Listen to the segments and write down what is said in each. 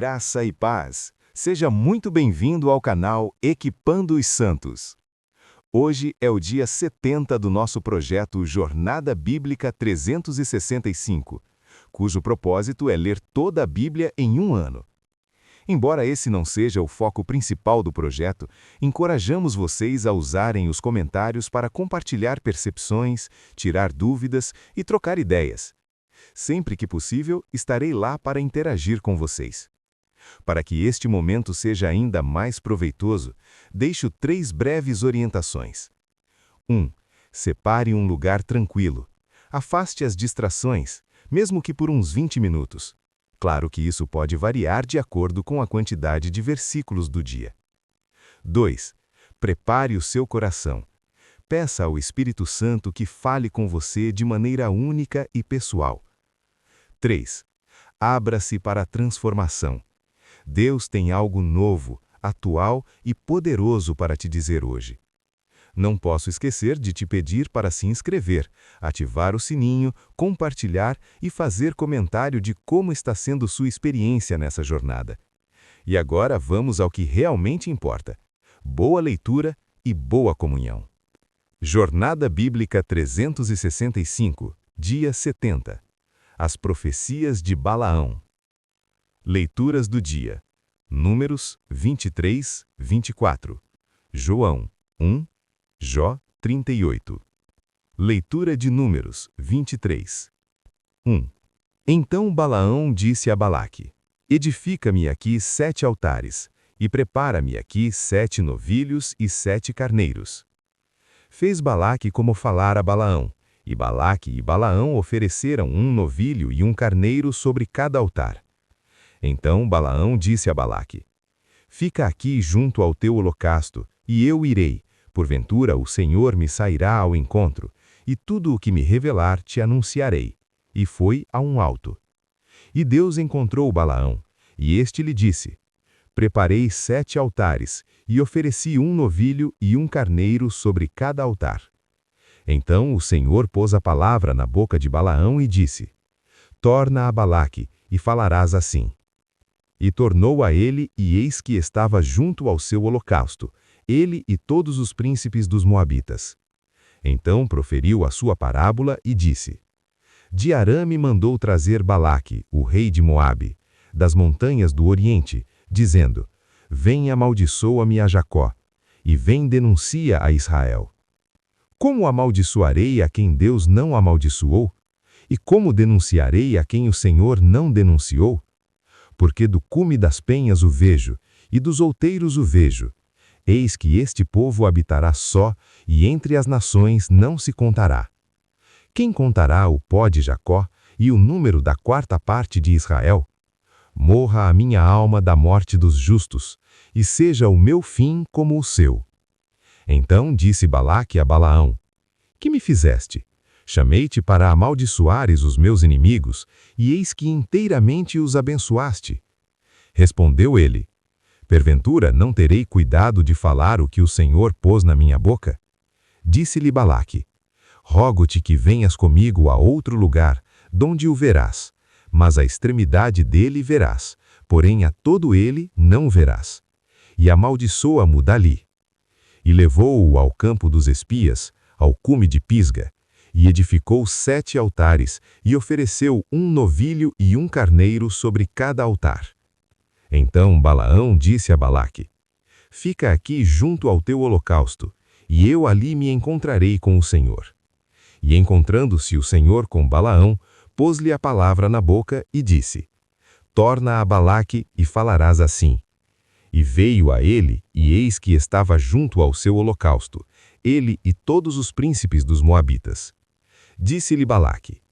graça e paz. Seja muito bem-vindo ao canal Equipando os Santos. Hoje é o dia 70 do nosso projeto Jornada Bíblica 365, cujo propósito é ler toda a Bíblia em um ano. Embora esse não seja o foco principal do projeto, encorajamos vocês a usarem os comentários para compartilhar percepções, tirar dúvidas e trocar ideias. Sempre que possível, estarei lá para interagir com vocês. Para que este momento seja ainda mais proveitoso, deixo 3 breves orientações. 1. Separe um lugar tranquilo. Afaste as distrações, mesmo que por uns 20 minutos. Claro que isso pode variar de acordo com a quantidade de versículos do dia. 2. Prepare o seu coração. Peça ao Espírito Santo que fale com você de maneira única e pessoal. 3. Abra-se para a transformação. Deus tem algo novo, atual e poderoso para te dizer hoje. Não posso esquecer de te pedir para se inscrever, ativar o sininho, compartilhar e fazer comentário de como está sendo sua experiência nessa jornada. E agora vamos ao que realmente importa. Boa leitura e boa comunhão. Jornada Bíblica 365, dia 70. As profecias de Balaão. Leituras do dia. Números 23, 24. João 1. Jó 38. Leitura de Números 23. 1. Então Balaão disse a Balaque: Edifica-me aqui 7 altares, e prepara-me aqui 7 novilhos e 7 carneiros. Fez Balaque como falara Balaão, e Balaque e Balaão ofereceram um novilho e um carneiro sobre cada altar. Então Balaão disse a Balaque: Fica aqui junto ao teu holocausto, e eu irei. Porventura o Senhor me sairá ao encontro, e tudo o que me revelar te anunciarei. E foi a um alto. E Deus encontrou Balaão, e este lhe disse: Preparei 7 altares, e ofereci um novilho e um carneiro sobre cada altar. Então o Senhor pôs a palavra na boca de Balaão e disse: Torna a Balaque, e falarás assim. E tornou a ele, e eis que estava junto ao seu holocausto, ele e todos os príncipes dos Moabitas. Então proferiu a sua parábola e disse: De Arã me mandou trazer Balaque, o rei de Moabe, das montanhas do Oriente, dizendo: Vem amaldiçoa-me a Jacó, e vem denuncia a Israel. Como amaldiçoarei a quem Deus não amaldiçoou? E como denunciarei a quem o Senhor não denunciou? Porque do cume das penhas o vejo, e dos outeiros o vejo. Eis que este povo habitará só, e entre as nações não se contará. Quem contará o pó de Jacó, e o número da 4ª parte de Israel? Morra a minha alma da morte dos justos, e seja o meu fim como o seu. Então disse Balaque a Balaão: Que me fizeste? Chamei-te para amaldiçoares os meus inimigos, e eis que inteiramente os abençoaste. Respondeu ele: Porventura não terei cuidado de falar o que o Senhor pôs na minha boca? Disse-lhe Balaque: Rogo-te que venhas comigo a outro lugar, donde o verás, mas a extremidade dele verás, porém a todo ele não verás. E amaldiçoa-mo dali. E levou-o ao campo dos espias, ao cume de Pisga, e edificou 7 altares, e ofereceu um novilho e um carneiro sobre cada altar. Então Balaão disse a Balaque: Fica aqui junto ao teu holocausto, e eu ali me encontrarei com o Senhor. E encontrando-se o Senhor com Balaão, pôs-lhe a palavra na boca e disse: Torna a Balaque e falarás assim. E veio a ele, e eis que estava junto ao seu holocausto, ele e todos os príncipes dos Moabitas. Disse-lhe Balaque: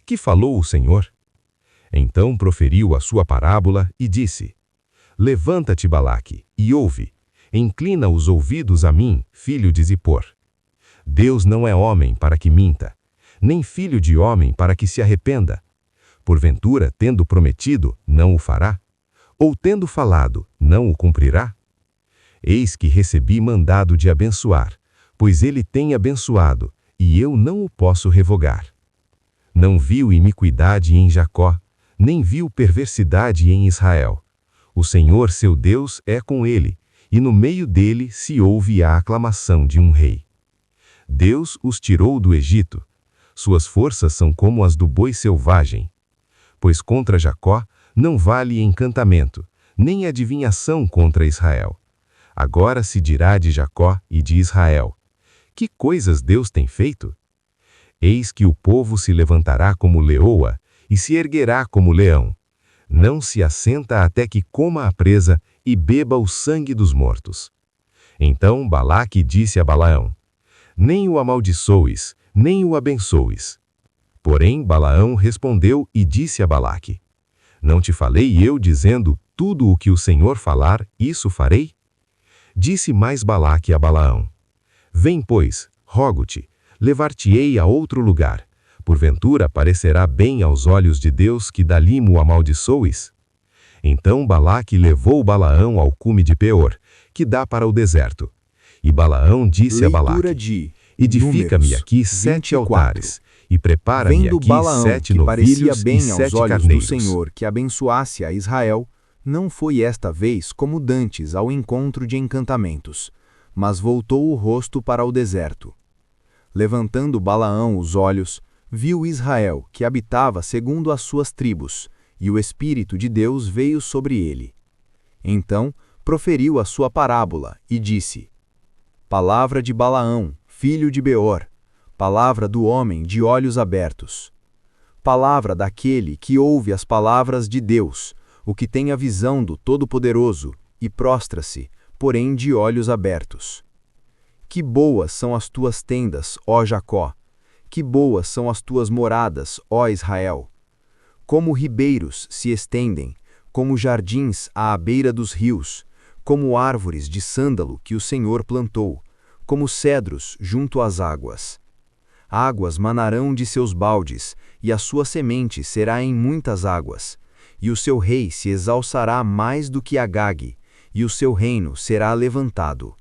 Que falou o Senhor? Então proferiu a sua parábola e disse: Levanta-te, Balaque, e ouve. Inclina os ouvidos a mim, filho de Zippor. Deus não é homem para que minta, nem filho de homem para que se arrependa. Porventura, tendo prometido, não o fará? Ou tendo falado, não o cumprirá? Eis que recebi mandado de abençoar, pois ele tem abençoado, e eu não o posso revogar. Não viu iniquidade em Jacó, nem viu perversidade em Israel. O Senhor seu Deus é com ele, e no meio dele se ouve a aclamação de um rei. Deus os tirou do Egito. Suas forças são como as do boi selvagem. Pois contra Jacó não vale encantamento, nem adivinhação contra Israel. Agora se dirá de Jacó e de Israel: que coisas Deus tem feito? Eis que o povo se levantará como leoa e se erguerá como leão. Não se assenta até que coma a presa e beba o sangue dos mortos. Então Balaque disse a Balaão: nem o amaldiçoes, nem o abençoes. Porém Balaão respondeu e disse a Balaque: não te falei eu dizendo, tudo o que o Senhor falar, isso farei? Disse mais Balaque a Balaão: vem, pois, rogo-te, levar-te-ei a outro lugar. Porventura parecerá bem aos olhos de Deus que dali o amaldiçoes? Então Balaque levou Balaão ao cume de Peor, que dá para o deserto. E Balaão disse a Balaque: edifica-me aqui 7 altares, e prepara-me aqui Balaão, 7 que parecia novilhos bem e aos 7 olhos carneiros. do Senhor que abençoasse a Israel, não foi esta vez como dantes ao encontro de encantamentos, mas voltou o rosto para o deserto. Levantando Balaão os olhos, viu Israel, que habitava segundo as suas tribos, e o Espírito de Deus veio sobre ele. Então proferiu a sua parábola e disse: palavra de Balaão, filho de Beor, palavra do homem de olhos abertos. Palavra daquele que ouve as palavras de Deus, o que tem a visão do Todo-Poderoso, e prostra-se, porém de olhos abertos. Que boas são as tuas tendas, ó Jacó! Que boas são as tuas moradas, ó Israel! Como ribeiros se estendem, como jardins à beira dos rios, como árvores de sândalo que o Senhor plantou, como cedros junto às águas. Águas manarão de seus baldes, e a sua semente será em muitas águas, e o seu rei se exalçará mais do que Agag, e o seu reino será levantado.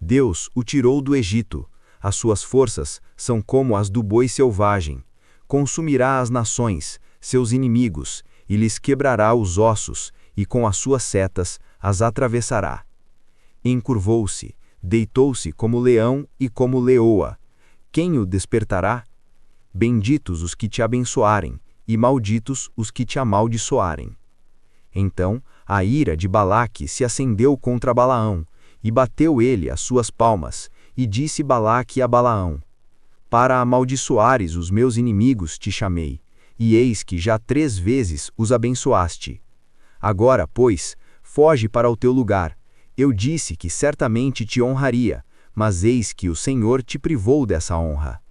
Deus o tirou do Egito, as suas forças são como as do boi selvagem. Consumirá as nações, seus inimigos, e lhes quebrará os ossos, e com as suas setas as atravessará. Encurvou-se, deitou-se como leão e como leoa. Quem o despertará? Benditos os que te abençoarem, e malditos os que te amaldiçoarem. Então a ira de Balaque se acendeu contra Balaão, e bateu ele as suas palmas, e disse Balaque a Balaão: para amaldiçoares os meus inimigos te chamei, e eis que já 3 vezes os abençoaste. Agora, pois, foge para o teu lugar. Eu disse que certamente te honraria, mas eis que o Senhor te privou dessa honra.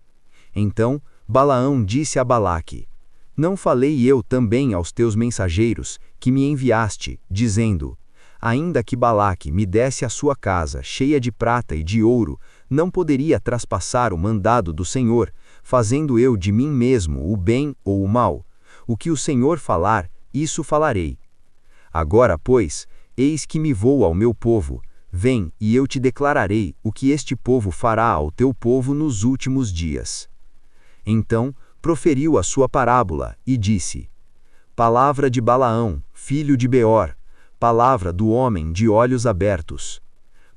Então Balaão disse a Balaque: não falei eu também aos teus mensageiros, que me enviaste, dizendo: ainda que Balaque me desse a sua casa cheia de prata e de ouro, não poderia traspassar o mandado do Senhor, fazendo eu de mim mesmo o bem ou o mal. O que o Senhor falar, isso falarei. Agora, pois, eis que me vou ao meu povo. Vem, e eu te declararei o que este povo fará ao teu povo nos últimos dias. Então proferiu a sua parábola e disse: palavra de Balaão, filho de Beor, palavra do homem de olhos abertos.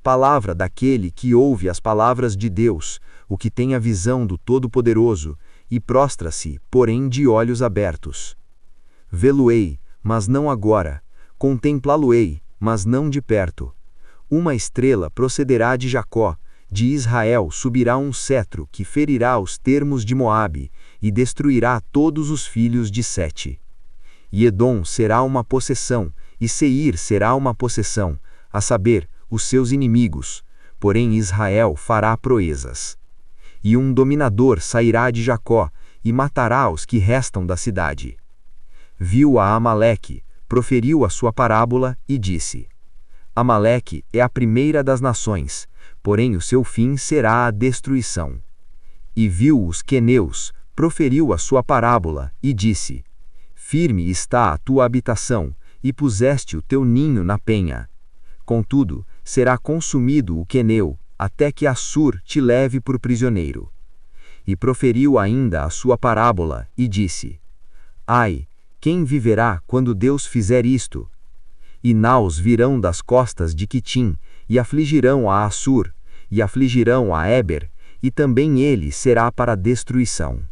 Palavra daquele que ouve as palavras de Deus, o que tem a visão do Todo-Poderoso, e prostra-se, porém de olhos abertos. Vê-lo-ei, mas não agora. Contemplá-lo-ei, mas não de perto. Uma estrela procederá de Jacó, de Israel subirá um cetro que ferirá os termos de Moabe, e destruirá todos os filhos de Sete. E Edom será uma possessão, e Seir será uma possessão, a saber, os seus inimigos, porém Israel fará proezas. E um dominador sairá de Jacó, e matará os que restam da cidade. Viu a Amaleque, proferiu a sua parábola e disse: Amaleque é a primeira das nações, porém o seu fim será a destruição. E viu os queneus, proferiu a sua parábola e disse: firme está a tua habitação, e puseste o teu ninho na penha. Contudo, será consumido o queneu, até que Assur te leve por prisioneiro. E proferiu ainda a sua parábola, e disse: ai, quem viverá quando Deus fizer isto? e naus virão das costas de Quitim, e afligirão a Assur, e afligirão a Éber, e também ele será para destruição.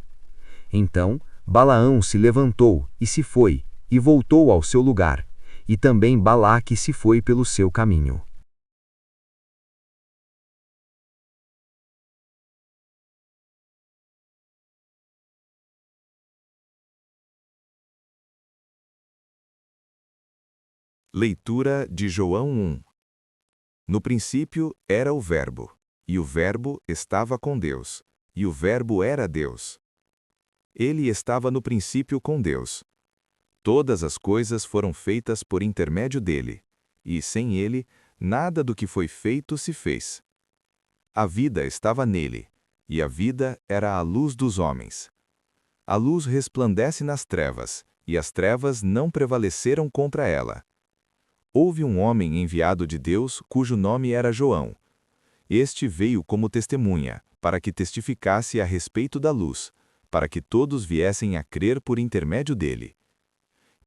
Então Balaão se levantou e se foi, e voltou ao seu lugar, e também Balaque se foi pelo seu caminho. Leitura de João 1. No princípio era o Verbo, e o Verbo estava com Deus, e o Verbo era Deus. Ele estava no princípio com Deus. Todas as coisas foram feitas por intermédio dele, e sem ele, nada do que foi feito se fez. A vida estava nele, e a vida era a luz dos homens. A luz resplandece nas trevas, e as trevas não prevaleceram contra ela. Houve um homem enviado de Deus, cujo nome era João. Este veio como testemunha, para que testificasse a respeito da luz, para que todos viessem a crer por intermédio dele.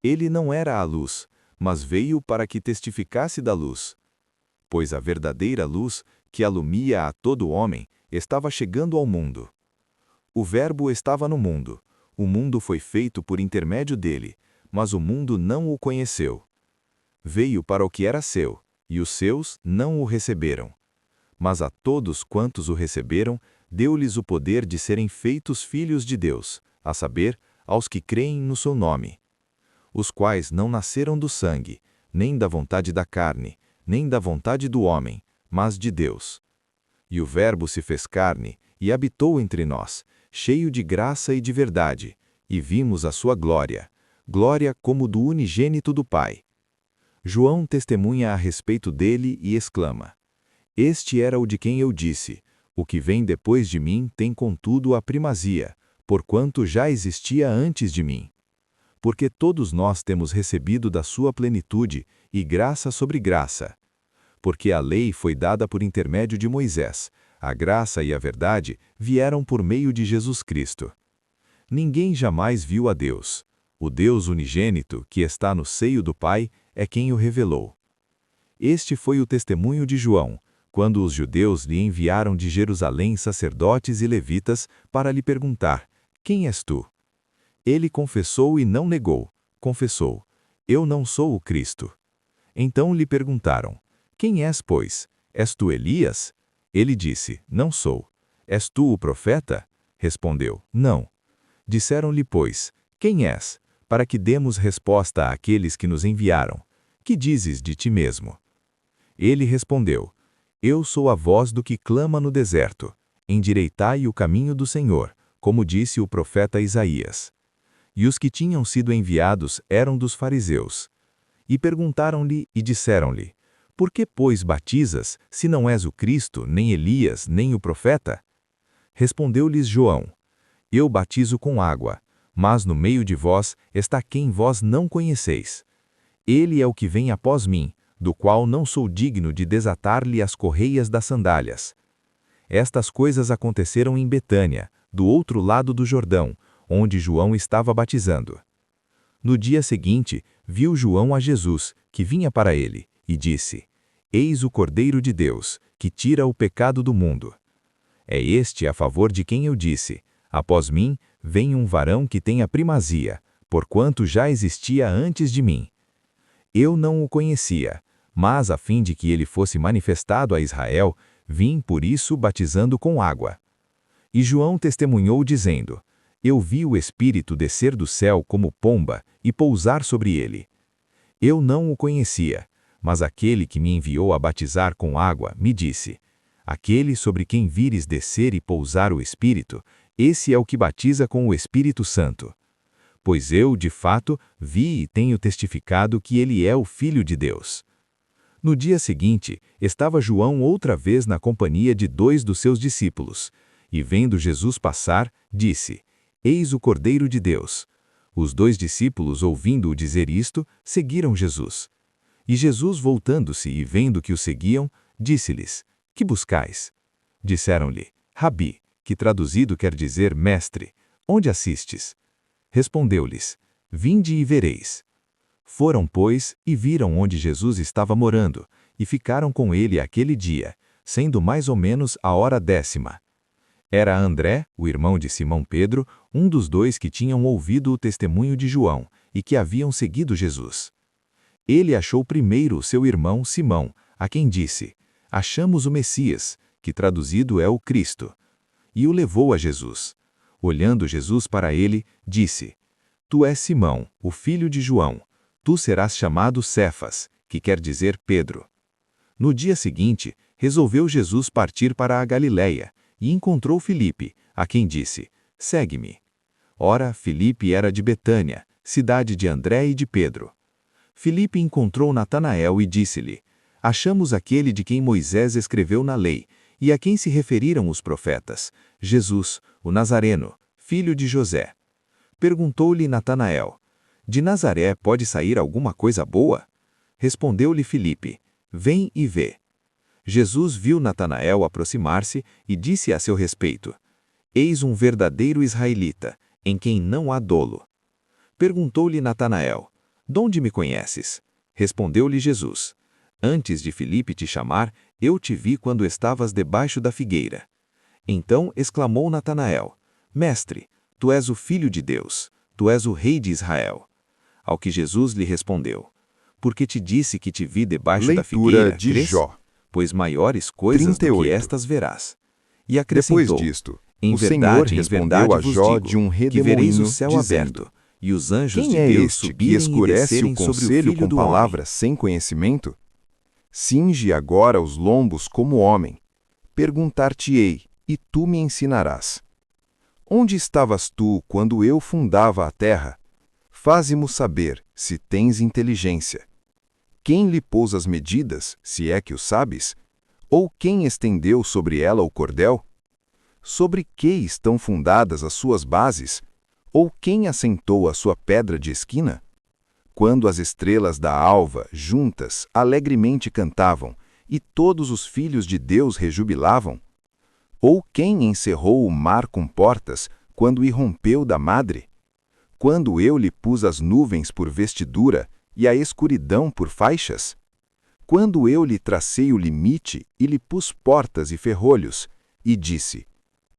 Ele não era a luz, mas veio para que testificasse da luz. Pois a verdadeira luz, que alumia a todo homem, estava chegando ao mundo. O Verbo estava no mundo. O mundo foi feito por intermédio dele, mas o mundo não o conheceu. Veio para o que era seu, e os seus não o receberam. Mas a todos quantos o receberam, deu-lhes o poder de serem feitos filhos de Deus, a saber, aos que creem no seu nome. Os quais não nasceram do sangue, nem da vontade da carne, nem da vontade do homem, mas de Deus. E o Verbo se fez carne, e habitou entre nós, cheio de graça e de verdade, e vimos a sua glória, glória como do unigênito do Pai. João testemunha a respeito dele e exclama: Este era o de quem eu disse, o que vem depois de mim tem contudo a primazia, porquanto já existia antes de mim. Porque todos nós temos recebido da sua plenitude, e graça sobre graça. Porque a lei foi dada por intermédio de Moisés, a graça e a verdade vieram por meio de Jesus Cristo. Ninguém jamais viu a Deus. O Deus unigênito, que está no seio do Pai, é quem o revelou. Este foi o testemunho de João, quando os judeus lhe enviaram de Jerusalém sacerdotes e levitas para lhe perguntar: Quem és tu? Ele confessou e não negou. Confessou: Eu não sou o Cristo. Então lhe perguntaram: Quem és, pois? És tu Elias? Ele disse: Não sou. És tu o profeta? Respondeu: Não. Disseram-lhe, pois: Quem és? Para que demos resposta àqueles que nos enviaram. Que dizes de ti mesmo? Ele respondeu: Eu sou a voz do que clama no deserto. Endireitai o caminho do Senhor, como disse o profeta Isaías. E os que tinham sido enviados eram dos fariseus. E perguntaram-lhe e disseram-lhe: Por que, pois, batizas, se não és o Cristo, nem Elias, nem o profeta? Respondeu-lhes João: Eu batizo com água, mas no meio de vós está quem vós não conheceis. Ele é o que vem após mim, do qual não sou digno de desatar-lhe as correias das sandálias. Estas coisas aconteceram em Betânia, do outro lado do Jordão, onde João estava batizando. No dia seguinte, viu João a Jesus, que vinha para ele, e disse: Eis o Cordeiro de Deus, que tira o pecado do mundo. É este a favor de quem eu disse: Após mim, vem um varão que tem a primazia, porquanto já existia antes de mim. Eu não o conhecia, mas a fim de que ele fosse manifestado a Israel, vim por isso batizando com água. E João testemunhou dizendo: Eu vi o Espírito descer do céu como pomba e pousar sobre ele. Eu não o conhecia, mas aquele que me enviou a batizar com água me disse: Aquele sobre quem vires descer e pousar o Espírito, esse é o que batiza com o Espírito Santo. Pois eu, de fato, vi e tenho testificado que ele é o Filho de Deus. No dia seguinte, estava João outra vez na companhia de 2 dos seus discípulos, e vendo Jesus passar, disse: Eis o Cordeiro de Deus. Os 2 discípulos, ouvindo-o dizer isto, seguiram Jesus. E Jesus, voltando-se e vendo que o seguiam, disse-lhes: Que buscais? Disseram-lhe: Rabi, que traduzido quer dizer mestre, onde assistes? Respondeu-lhes: Vinde e vereis. Foram, pois, e viram onde Jesus estava morando, e ficaram com ele aquele dia, sendo mais ou menos a hora 10ª. Era André, o irmão de Simão Pedro, um dos dois que tinham ouvido o testemunho de João e que haviam seguido Jesus. Ele achou primeiro o seu irmão Simão, a quem disse: "Achamos o Messias", que traduzido é o Cristo, e o levou a Jesus. Olhando Jesus para ele, disse: "Tu és Simão, o filho de João. Tu serás chamado Cefas, que quer dizer Pedro." No dia seguinte, resolveu Jesus partir para a Galiléia, e encontrou Filipe, a quem disse: "Segue-me." Ora, Filipe era de Betânia, cidade de André e de Pedro. Filipe encontrou Natanael e disse-lhe: "Achamos aquele de quem Moisés escreveu na lei, e a quem se referiram os profetas, Jesus, o Nazareno, filho de José." Perguntou-lhe Natanael: "De Nazaré pode sair alguma coisa boa?" Respondeu-lhe Filipe: "Vem e vê." Jesus viu Natanael aproximar-se e disse a seu respeito: "Eis um verdadeiro israelita, em quem não há dolo." Perguntou-lhe Natanael: "Donde me conheces?" Respondeu-lhe Jesus: "Antes de Filipe te chamar, eu te vi quando estavas debaixo da figueira." Então exclamou Natanael: "Mestre, tu és o Filho de Deus, tu és o Rei de Israel." Ao que Jesus lhe respondeu: "Porque te disse que te vi debaixo da figueira, de crês? Jó. Pois maiores coisas do 38. que estas verás." E acrescentou: Depois disto, "Em o Senhor verdade, em respondeu verdade a vos Jó digo, de um que vereis o redemoinho, céu dizendo: aberto, e os anjos Quem de é Deus este que subirem e escurece descerem o sobre o conselho Filho com do Homem." palavras sem conhecimento? Cinge agora os lombos como homem. Perguntar-te-ei, e tu me ensinarás. Onde estavas tu quando eu fundava a terra? Faze-mo saber, se tens inteligência. Quem lhe pôs as medidas, se é que o sabes? Ou quem estendeu sobre ela o cordel? Sobre que estão fundadas as suas bases? Ou quem assentou a sua pedra de esquina? Quando as estrelas da alva, juntas, alegremente cantavam, e todos os filhos de Deus rejubilavam? Ou quem encerrou o mar com portas, quando irrompeu da madre? Quando eu lhe pus as nuvens por vestidura, e a escuridão por faixas? Quando eu lhe tracei o limite, e lhe pus portas e ferrolhos, e disse: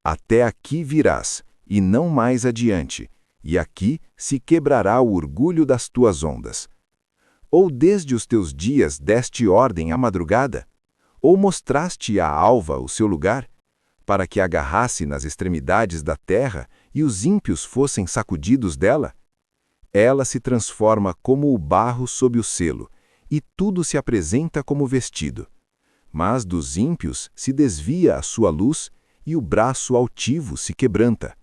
Até aqui virás, e não mais adiante, e aqui se quebrará o orgulho das tuas ondas. Ou desde os teus dias deste ordem à madrugada? Ou mostraste à alva o seu lugar? Para que agarrasse nas extremidades da terra, e os ímpios fossem sacudidos dela? Ela se transforma como o barro sob o selo, e tudo se apresenta como vestido. Mas dos ímpios se desvia a sua luz, e o braço altivo se quebranta.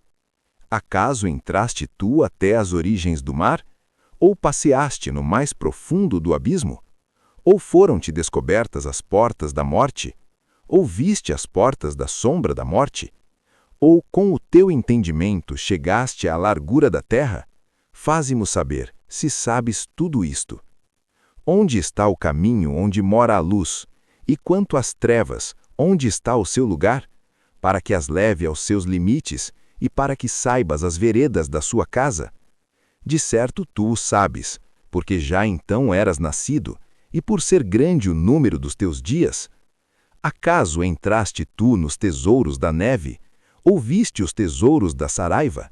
Acaso entraste tu até as origens do mar? Ou passeaste no mais profundo do abismo? Ou foram-te descobertas as portas da morte? Ou viste as portas da sombra da morte? Ou com o teu entendimento chegaste à largura da terra? Faze-mo saber, se sabes tudo isto. Onde está o caminho onde mora a luz? E quanto às trevas, onde está o seu lugar? Para que as leve aos seus limites, e para que saibas as veredas da sua casa? De certo tu o sabes, porque já então eras nascido, e por ser grande o número dos teus dias. Acaso entraste tu nos tesouros da neve, ou viste os tesouros da saraiva,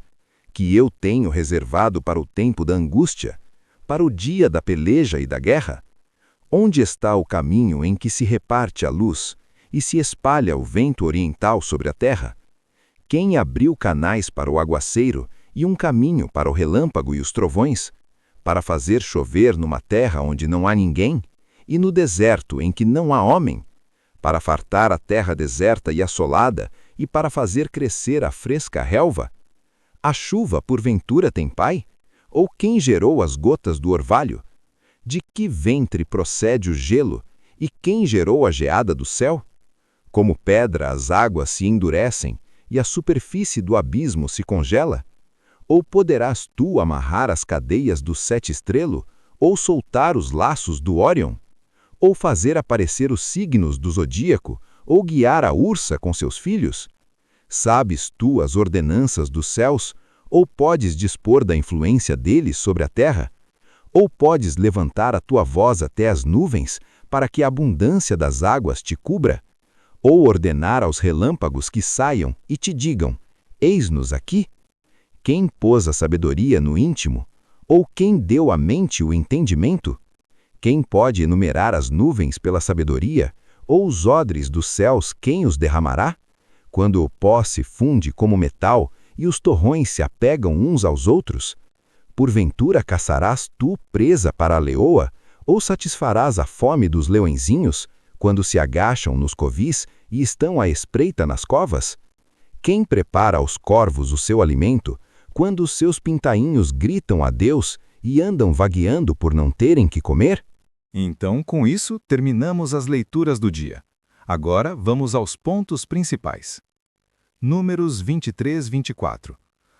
que eu tenho reservado para o tempo da angústia, para o dia da peleja e da guerra? Onde está o caminho em que se reparte a luz, e se espalha o vento oriental sobre a terra? Quem abriu canais para o aguaceiro, e um caminho para o relâmpago e os trovões? Para fazer chover numa terra onde não há ninguém, e no deserto em que não há homem? Para fartar a terra deserta e assolada, e para fazer crescer a fresca relva? A chuva, porventura, tem pai? Ou quem gerou as gotas do orvalho? De que ventre procede o gelo? E quem gerou a geada do céu? Como pedra as águas se endurecem, e a superfície do abismo se congela? Ou poderás tu amarrar as cadeias do sete estrelo, ou soltar os laços do Órion? Ou fazer aparecer os signos do zodíaco, ou guiar a ursa com seus filhos? Sabes tu as ordenanças dos céus, ou podes dispor da influência deles sobre a terra? Ou podes levantar a tua voz até as nuvens, para que a abundância das águas te cubra? Ou ordenar aos relâmpagos que saiam e te digam: eis-nos aqui? Quem pôs a sabedoria no íntimo? Ou quem deu à mente o entendimento? Quem pode enumerar as nuvens pela sabedoria? Ou os odres dos céus, quem os derramará? Quando o pó se funde como metal e os torrões se apegam uns aos outros? Porventura caçarás tu presa para a leoa? Ou satisfarás a fome dos leõezinhos, quando se agacham nos covis e estão à espreita nas covas? Quem prepara aos corvos o seu alimento, quando os seus pintainhos gritam a Deus e andam vagueando por não terem que comer? Então, com isso, terminamos as leituras do dia. Agora, vamos aos pontos principais. Números 23 e 24.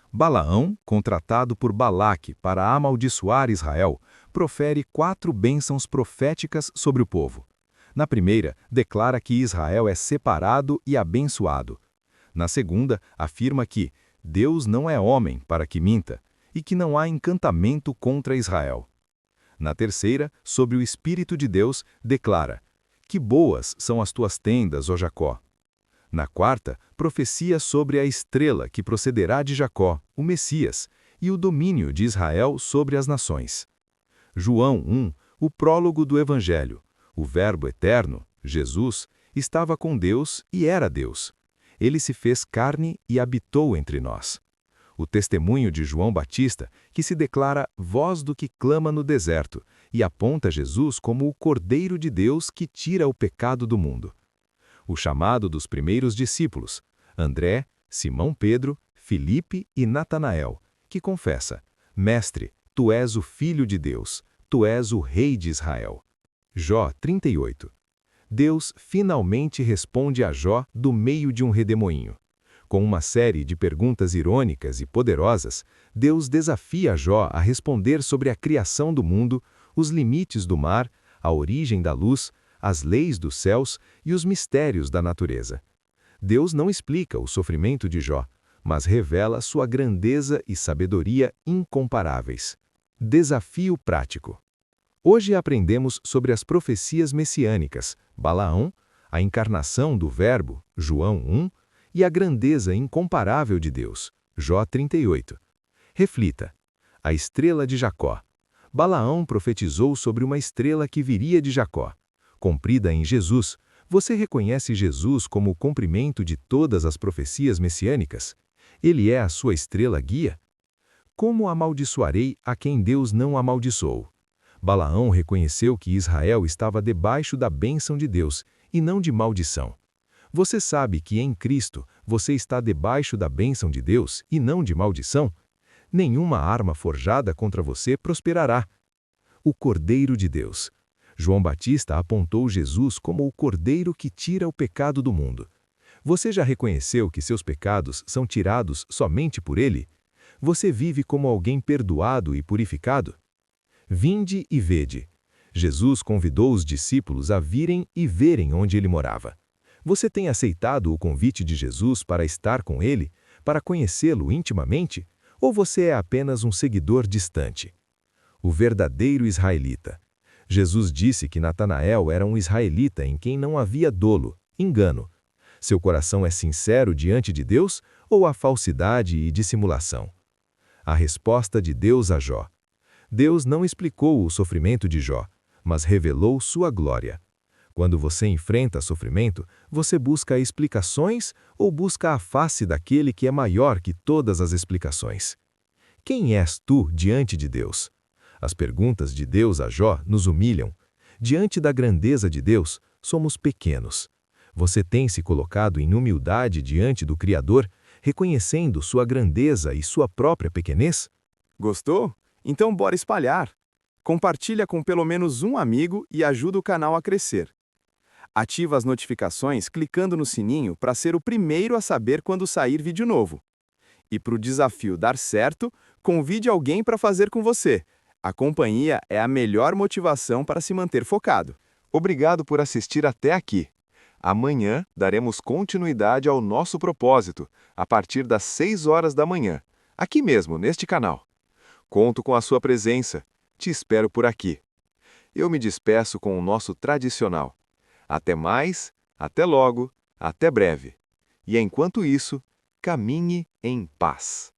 Balaão, contratado por Balaque para amaldiçoar Israel, profere 4 bênçãos proféticas sobre o povo. Na primeira, declara que Israel é separado e abençoado. Na segunda, afirma que Deus não é homem para que minta e que não há encantamento contra Israel. Na terceira, sobre o Espírito de Deus, declara: que boas são as tuas tendas, ó Jacó. Na quarta, profecia sobre a estrela que procederá de Jacó, o Messias, e o domínio de Israel sobre as nações. João 1, o prólogo do Evangelho. O Verbo eterno, Jesus, estava com Deus e era Deus. Ele se fez carne e habitou entre nós. O testemunho de João Batista, que se declara voz do que clama no deserto, e aponta Jesus como o Cordeiro de Deus que tira o pecado do mundo. O chamado dos primeiros discípulos, André, Simão Pedro, Filipe e Natanael, que confessa: Mestre, tu és o Filho de Deus, tu és o Rei de Israel. Jó 38. Deus finalmente responde a Jó do meio de um redemoinho. Com uma série de perguntas irônicas e poderosas, Deus desafia Jó a responder sobre a criação do mundo, os limites do mar, a origem da luz, as leis dos céus e os mistérios da natureza. Deus não explica o sofrimento de Jó, mas revela sua grandeza e sabedoria incomparáveis. Desafio prático. Hoje aprendemos sobre as profecias messiânicas, Balaão, a encarnação do Verbo, João 1, e a grandeza incomparável de Deus, Jó 38. Reflita. A estrela de Jacó. Balaão profetizou sobre uma estrela que viria de Jacó. Cumprida em Jesus, você reconhece Jesus como o cumprimento de todas as profecias messiânicas? Ele é a sua estrela guia? Como amaldiçoarei a quem Deus não amaldiçoou? Balaão reconheceu que Israel estava debaixo da bênção de Deus e não de maldição. Você sabe que em Cristo você está debaixo da bênção de Deus e não de maldição? Nenhuma arma forjada contra você prosperará. O Cordeiro de Deus. João Batista apontou Jesus como o Cordeiro que tira o pecado do mundo. Você já reconheceu que seus pecados são tirados somente por Ele? Você vive como alguém perdoado e purificado? Vinde e vede. Jesus convidou os discípulos a virem e verem onde ele morava. Você tem aceitado o convite de Jesus para estar com ele, para conhecê-lo intimamente? Ou você é apenas um seguidor distante? O verdadeiro israelita. Jesus disse que Natanael era um israelita em quem não havia dolo, engano. Seu coração é sincero diante de Deus ou há falsidade e dissimulação? A resposta de Deus a Jó. Deus não explicou o sofrimento de Jó, mas revelou sua glória. Quando você enfrenta sofrimento, você busca explicações ou busca a face daquele que é maior que todas as explicações? Quem és tu diante de Deus? As perguntas de Deus a Jó nos humilham. Diante da grandeza de Deus, somos pequenos. Você tem se colocado em humildade diante do Criador, reconhecendo sua grandeza e sua própria pequenez? Gostou? Então bora espalhar. Compartilha com pelo menos um amigo e ajuda o canal a crescer. Ativa as notificações clicando no sininho para ser o primeiro a saber quando sair vídeo novo. E para o desafio dar certo, convide alguém para fazer com você. A companhia é a melhor motivação para se manter focado. Obrigado por assistir até aqui. Amanhã daremos continuidade ao nosso propósito, a partir das 6 horas da manhã, aqui mesmo, neste canal. Conto com a sua presença. te espero por aqui. Eu me despeço com o nosso tradicional. Até mais, até logo, até breve. E enquanto isso, caminhe em paz.